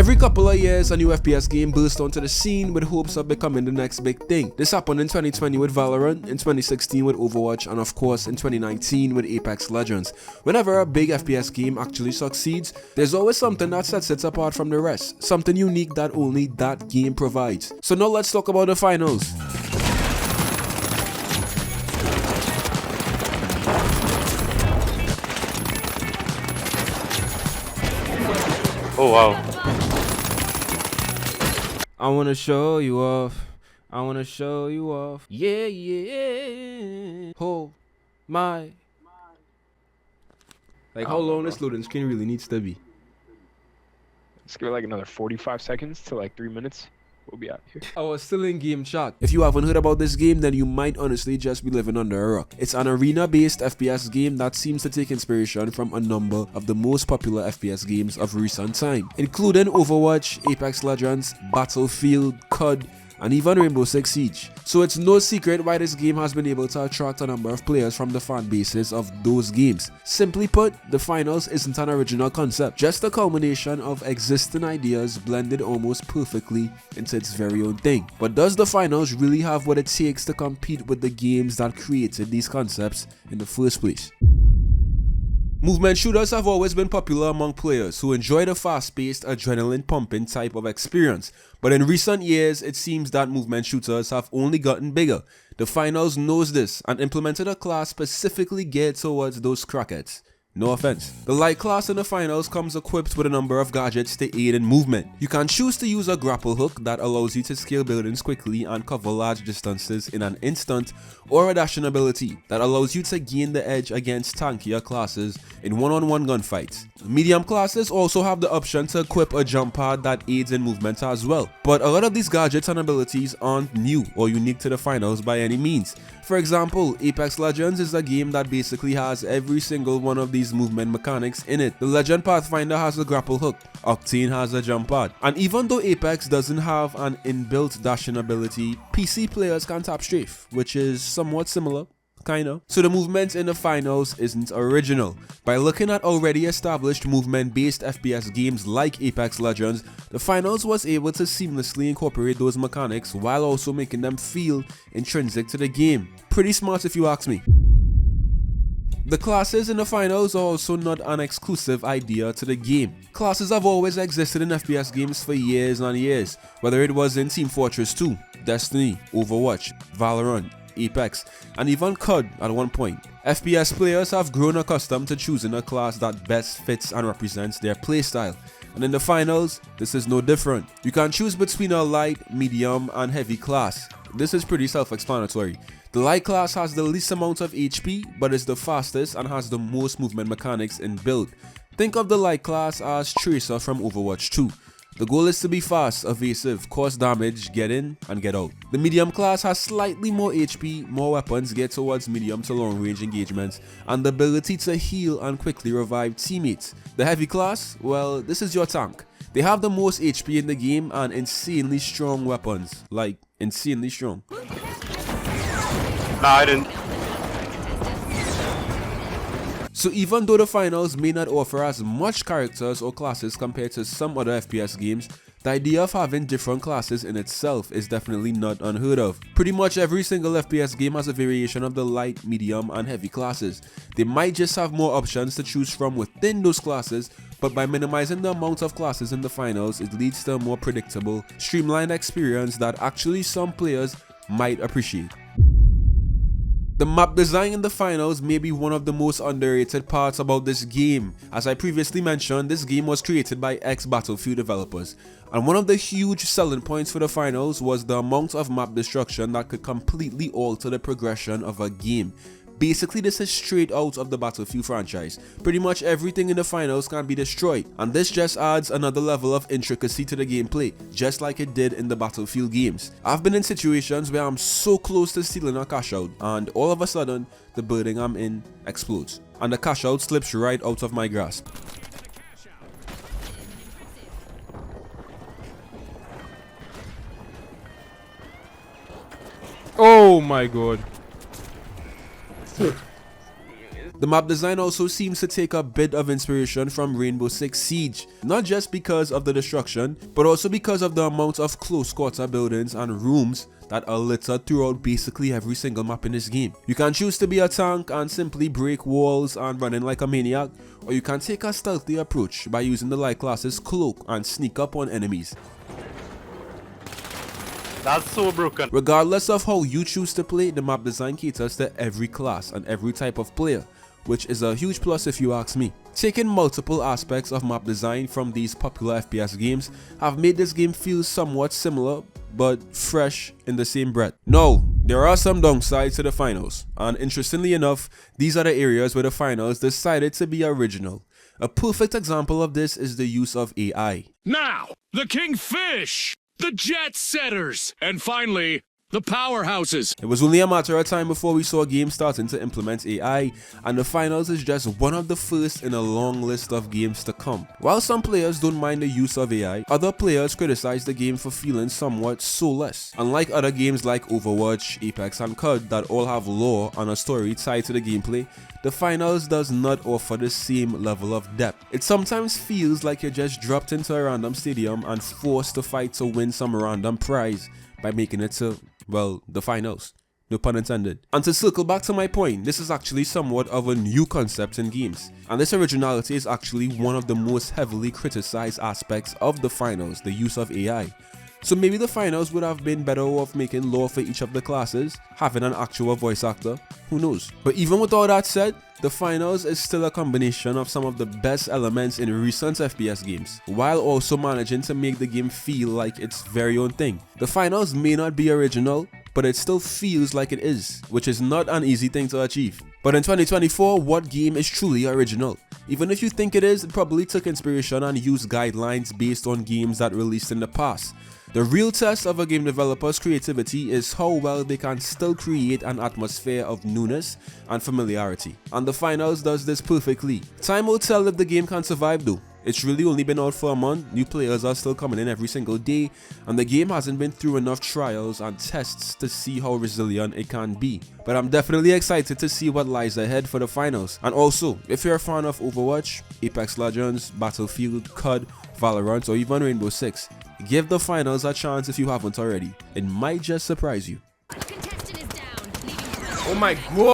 Every couple of years, a new FPS game bursts onto the scene with hopes of becoming the next big thing. This happened in 2020 with Valorant, in 2016 with Overwatch, and of course in 2019 with Apex Legends. Whenever a big FPS game actually succeeds, there's always something that sets it apart from the rest, something unique that only that game provides. So now let's talk about the finals. Oh wow. I wanna show you off. I wanna show you off. Yeah, yeah. Oh my. Like how long this loading screen really needs to be. Let's give it like another 45 seconds to like 3 minutes. We'll be out here. I was still in game chat. If you haven't heard about this game, then you might honestly just be living under a rock. It's an arena-based FPS game that seems to take inspiration from a number of the most popular FPS games of recent time, including Overwatch, Apex Legends, Battlefield, COD, and even Rainbow Six Siege. So it's no secret why this game has been able to attract a number of players from the fan bases of those games. Simply put, the finals isn't an original concept, just a culmination of existing ideas blended almost perfectly into its very own thing. But does the finals really have what it takes to compete with the games that created these concepts in the first place? Movement shooters have always been popular among players who enjoy the fast-paced, adrenaline-pumping type of experience, but in recent years, it seems that movement shooters have only gotten bigger. The finals knows this and implemented a class specifically geared towards those crackheads. No offense. The light class in the finals comes equipped with a number of gadgets to aid in movement. You can choose to use a grapple hook that allows you to scale buildings quickly and cover large distances in an instant, or a dashing ability that allows you to gain the edge against tankier classes in one-on-one gunfights. Medium classes also have the option to equip a jump pad that aids in movement as well. But a lot of these gadgets and abilities aren't new or unique to the finals by any means. For example, Apex Legends is a game that basically has every single one of these movement mechanics in it. The Legend Pathfinder has a grapple hook, Octane has a jump pad, and even though Apex doesn't have an inbuilt dashing ability, PC players can tap strafe, which is somewhat similar. Kinda. So the movement in the finals isn't original. By looking at already established movement-based FPS games like Apex Legends, the finals was able to seamlessly incorporate those mechanics while also making them feel intrinsic to the game. Pretty smart if you ask me. The classes in the finals are also not an exclusive idea to the game. Classes have always existed in FPS games for years and years, whether it was in Team Fortress 2, Destiny, Overwatch, Valorant, Apex, and even COD at one point. FPS players have grown accustomed to choosing a class that best fits and represents their playstyle, and in the finals, this is no different. You can choose between a light, medium, and heavy class. This is pretty self-explanatory. The light class has the least amount of HP, but is the fastest and has the most movement mechanics in build. Think of the light class as Tracer from Overwatch 2. The goal is to be fast, evasive, cause damage, get in, and get out. The medium class has slightly more HP, more weapons geared towards medium to long range engagements, and the ability to heal and quickly revive teammates. The heavy class, well, this is your tank. They have the most HP in the game and insanely strong weapons. Like, insanely strong. Nah, I didn't. So even though the finals may not offer as much characters or classes compared to some other FPS games, the idea of having different classes in itself is definitely not unheard of. Pretty much every single FPS game has a variation of the light, medium, and heavy classes. They might just have more options to choose from within those classes, but by minimizing the amount of classes in the finals, it leads to a more predictable, streamlined experience that actually some players might appreciate. The map design in the finals may be one of the most underrated parts about this game. As I previously mentioned, this game was created by ex-Battlefield developers, and one of the huge selling points for the finals was the amount of map destruction that could completely alter the progression of a game. Basically, this is straight out of the Battlefield franchise. Pretty much everything in the finals can be destroyed, and this just adds another level of intricacy to the gameplay, just like it did in the Battlefield games. I've been in situations where I'm so close to stealing a cash out, and all of a sudden, the building I'm in explodes, and the cash out slips right out of my grasp. Oh my god. The map design also seems to take a bit of inspiration from Rainbow Six Siege, not just because of the destruction, but also because of the amount of close quarter buildings and rooms that are littered throughout basically every single map in this game. You can choose to be a tank and simply break walls and run in like a maniac, or you can take a stealthy approach by using the light class's cloak and sneak up on enemies. That's so broken. Regardless of how you choose to play, the map design caters to every class and every type of player, which is a huge plus if you ask me. Taking multiple aspects of map design from these popular FPS games have made this game feel somewhat similar but fresh in the same breath. Now, there are some downsides to the finals, and interestingly enough, these are the areas where the finals decided to be original. A perfect example of this is the use of AI. Now, the Kingfish, the Jet Setters, and finally, the Powerhouses. It was only a matter of time before we saw games starting to implement AI, and the finals is just one of the first in a long list of games to come. While some players don't mind the use of AI, other players criticize the game for feeling somewhat soulless. Unlike other games like Overwatch, Apex and COD that all have lore and a story tied to the gameplay, the finals does not offer the same level of depth. It sometimes feels like you're just dropped into a random stadium and forced to fight to win some random prize by making it to, well, the finals. No pun intended. And to circle back to my point, this is actually somewhat of a new concept in games. And this originality is actually one of the most heavily criticized aspects of the finals, the use of AI. So maybe the finals would have been better off making lore for each of the classes, having an actual voice actor, who knows. But even with all that said, the finals is still a combination of some of the best elements in recent FPS games, while also managing to make the game feel like its very own thing. The finals may not be original, but it still feels like it is, which is not an easy thing to achieve. But in 2024, what game is truly original? Even if you think it is, it probably took inspiration and used guidelines based on games that released in the past. The real test of a game developer's creativity is how well they can still create an atmosphere of newness and familiarity. And the finals does this perfectly. Time will tell if the game can survive though. It's really only been out for a month, new players are still coming in every single day, and the game hasn't been through enough trials and tests to see how resilient it can be. But I'm definitely excited to see what lies ahead for the finals. And also, if you're a fan of Overwatch, Apex Legends, Battlefield, COD, Valorant, or even Rainbow Six, give the finals a chance if you haven't already. It might just surprise you. Oh my god!